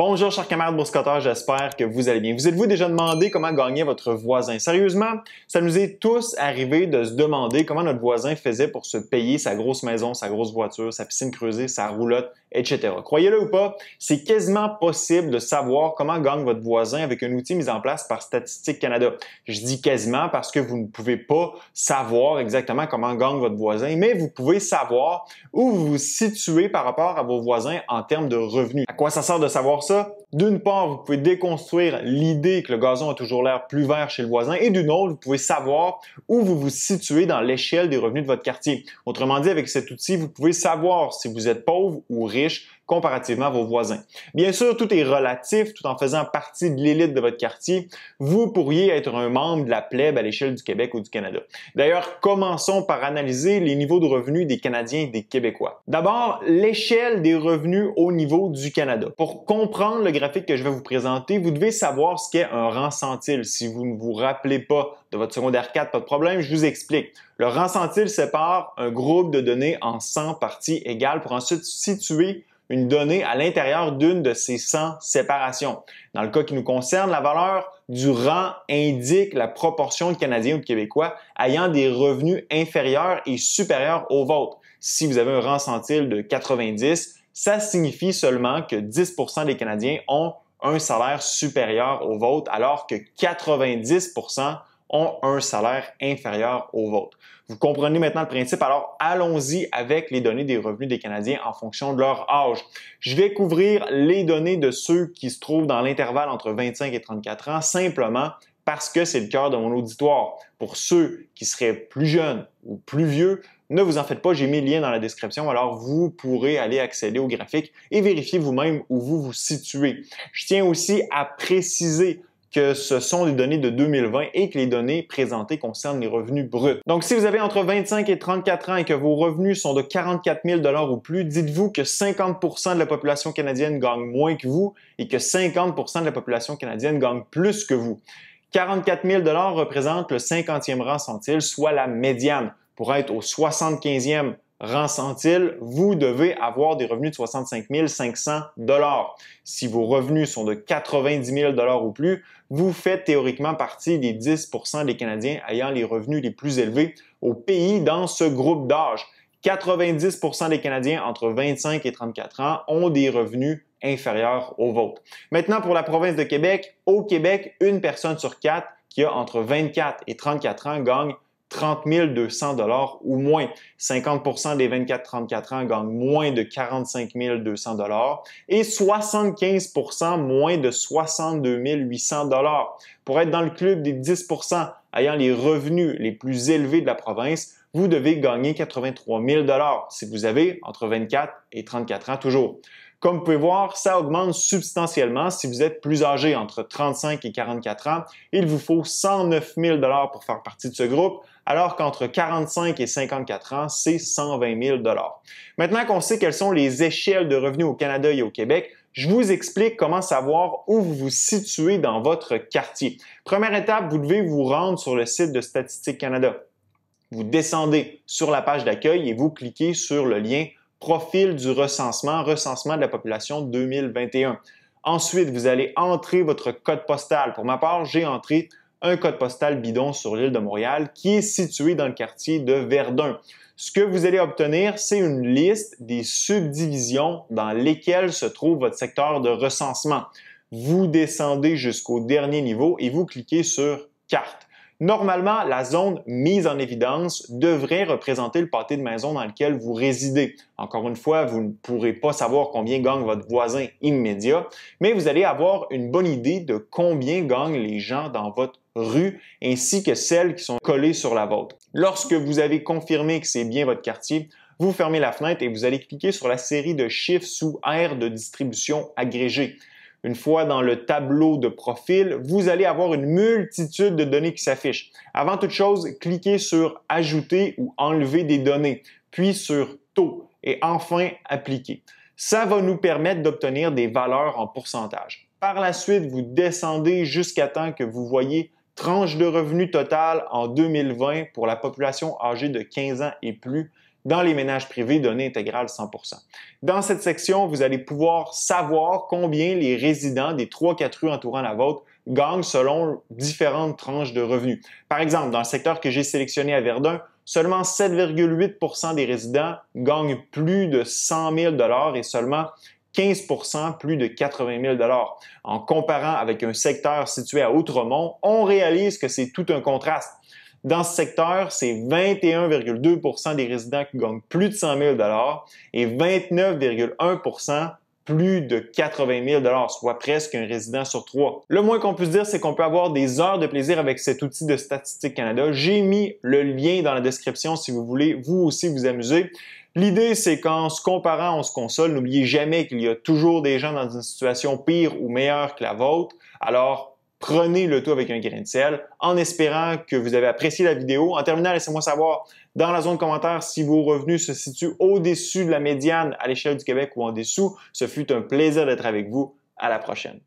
Bonjour chers camarades boursicotteurs, j'espère que vous allez bien. Vous êtes-vous déjà demandé comment gagnait votre voisin? Sérieusement, ça nous est tous arrivé de se demander comment notre voisin faisait pour se payer sa grosse maison, sa grosse voiture, sa piscine creusée, sa roulotte, etc. Croyez-le ou pas, c'est quasiment possible de savoir comment gagne votre voisin avec un outil mis en place par Statistique Canada. Je dis quasiment parce que vous ne pouvez pas savoir exactement comment gagne votre voisin, mais vous pouvez savoir où vous vous situez par rapport à vos voisins en termes de revenus. À quoi ça sert de savoir ça? D'une part, vous pouvez déconstruire l'idée que le gazon a toujours l'air plus vert chez le voisin et d'une autre, vous pouvez savoir où vous vous situez dans l'échelle des revenus de votre quartier. Autrement dit, avec cet outil, vous pouvez savoir si vous êtes pauvre ou riche comparativement à vos voisins. Bien sûr, tout est relatif, tout en faisant partie de l'élite de votre quartier. Vous pourriez être un membre de la plèbe à l'échelle du Québec ou du Canada. D'ailleurs, commençons par analyser les niveaux de revenus des Canadiens et des Québécois. D'abord, l'échelle des revenus au niveau du Canada. Pour comprendre le graphique que je vais vous présenter, vous devez savoir ce qu'est un rang centile. Si vous ne vous rappelez pas de votre secondaire 4, pas de problème, je vous explique. Le rang centile sépare un groupe de données en 100 parties égales pour ensuite situer une donnée à l'intérieur d'une de ces 100 séparations. Dans le cas qui nous concerne, la valeur du rang indique la proportion de Canadiens ou de Québécois ayant des revenus inférieurs et supérieurs aux vôtres. Si vous avez un rang centile de 90, ça signifie seulement que 10% des Canadiens ont un salaire supérieur au vôtre, alors que 90% ont un salaire inférieur au vôtre. Vous comprenez maintenant le principe, alors allons-y avec les données des revenus des Canadiens en fonction de leur âge. Je vais couvrir les données de ceux qui se trouvent dans l'intervalle entre 25 et 34 ans, simplement parce que c'est le cœur de mon auditoire. Pour ceux qui seraient plus jeunes ou plus vieux, ne vous en faites pas, j'ai mis le lien dans la description, alors vous pourrez aller accéder au graphique et vérifier vous-même où vous vous situez. Je tiens aussi à préciser que ce sont des données de 2020 et que les données présentées concernent les revenus bruts. Donc, si vous avez entre 25 et 34 ans et que vos revenus sont de 44 000 $ ou plus, dites-vous que 50% de la population canadienne gagne moins que vous et que 50% de la population canadienne gagne plus que vous. 44 000 $ représente le 50e rang centile, soit la médiane. Pour être au 75e rang centile, vous devez avoir des revenus de 65 500 $. Si vos revenus sont de 90 000 $ ou plus, vous faites théoriquement partie des 10% des Canadiens ayant les revenus les plus élevés au pays dans ce groupe d'âge. 90% des Canadiens entre 25 et 34 ans ont des revenus inférieurs aux vôtres. Maintenant, pour la province de Québec, au Québec, une personne sur quatre qui a entre 24 et 34 ans gagne 30 200 $ ou moins. 50% des 24-34 ans gagnent moins de 45 200 $ et 75% moins de 62 800 $. Pour être dans le club des 10% ayant les revenus les plus élevés de la province, vous devez gagner 83 000 $ si vous avez entre 24 et 34 ans toujours. Comme vous pouvez voir, ça augmente substantiellement si vous êtes plus âgé, entre 35 et 44 ans. Il vous faut 109 000 $ pour faire partie de ce groupe, alors qu'entre 45 et 54 ans, c'est 120 000 $. Maintenant qu'on sait quelles sont les échelles de revenus au Canada et au Québec, je vous explique comment savoir où vous vous situez dans votre quartier. Première étape, vous devez vous rendre sur le site de Statistique Canada. Vous descendez sur la page d'accueil et vous cliquez sur le lien Profil du recensement, recensement de la population 2021. Ensuite, vous allez entrer votre code postal. Pour ma part, j'ai entré un code postal bidon sur l'île de Montréal qui est situé dans le quartier de Verdun. Ce que vous allez obtenir, c'est une liste des subdivisions dans lesquelles se trouve votre secteur de recensement. Vous descendez jusqu'au dernier niveau et vous cliquez sur Carte. Normalement, la zone mise en évidence devrait représenter le pâté de maison dans lequel vous résidez. Encore une fois, vous ne pourrez pas savoir combien gagne votre voisin immédiat, mais vous allez avoir une bonne idée de combien gagnent les gens dans votre rue ainsi que celles qui sont collées sur la vôtre. Lorsque vous avez confirmé que c'est bien votre quartier, vous fermez la fenêtre et vous allez cliquer sur la série de chiffres sous aire de distribution agrégée. Une fois dans le tableau de profil, vous allez avoir une multitude de données qui s'affichent. Avant toute chose, cliquez sur « Ajouter » ou « Enlever des données », puis sur « Taux » et enfin « Appliquer ». Ça va nous permettre d'obtenir des valeurs en pourcentage. Par la suite, vous descendez jusqu'à temps que vous voyez « Tranche de revenu total en 2020 pour la population âgée de 15 ans et plus » dans les ménages privés données intégrales 100%. Dans cette section, vous allez pouvoir savoir combien les résidents des 3-4 rues entourant la vôtre gagnent selon différentes tranches de revenus. Par exemple, dans le secteur que j'ai sélectionné à Verdun, seulement 7,8% des résidents gagnent plus de 100 000 $ et seulement 15% plus de 80 000 $. En comparant avec un secteur situé à Outremont, on réalise que c'est tout un contraste. Dans ce secteur, c'est 21,2% des résidents qui gagnent plus de 100 000 $ et 29,1% plus de 80 000 $, soit presque un résident sur 3. Le moins qu'on puisse dire, c'est qu'on peut avoir des heures de plaisir avec cet outil de Statistique Canada. J'ai mis le lien dans la description si vous voulez vous aussi vous amuser. L'idée, c'est qu'en se comparant, on se console. N'oubliez jamais qu'il y a toujours des gens dans une situation pire ou meilleure que la vôtre. Alors, prenez le tout avec un grain de sel, en espérant que vous avez apprécié la vidéo. En terminant, laissez-moi savoir dans la zone de commentaires si vos revenus se situent au-dessus de la médiane à l'échelle du Québec ou en dessous. Ce fut un plaisir d'être avec vous. À la prochaine.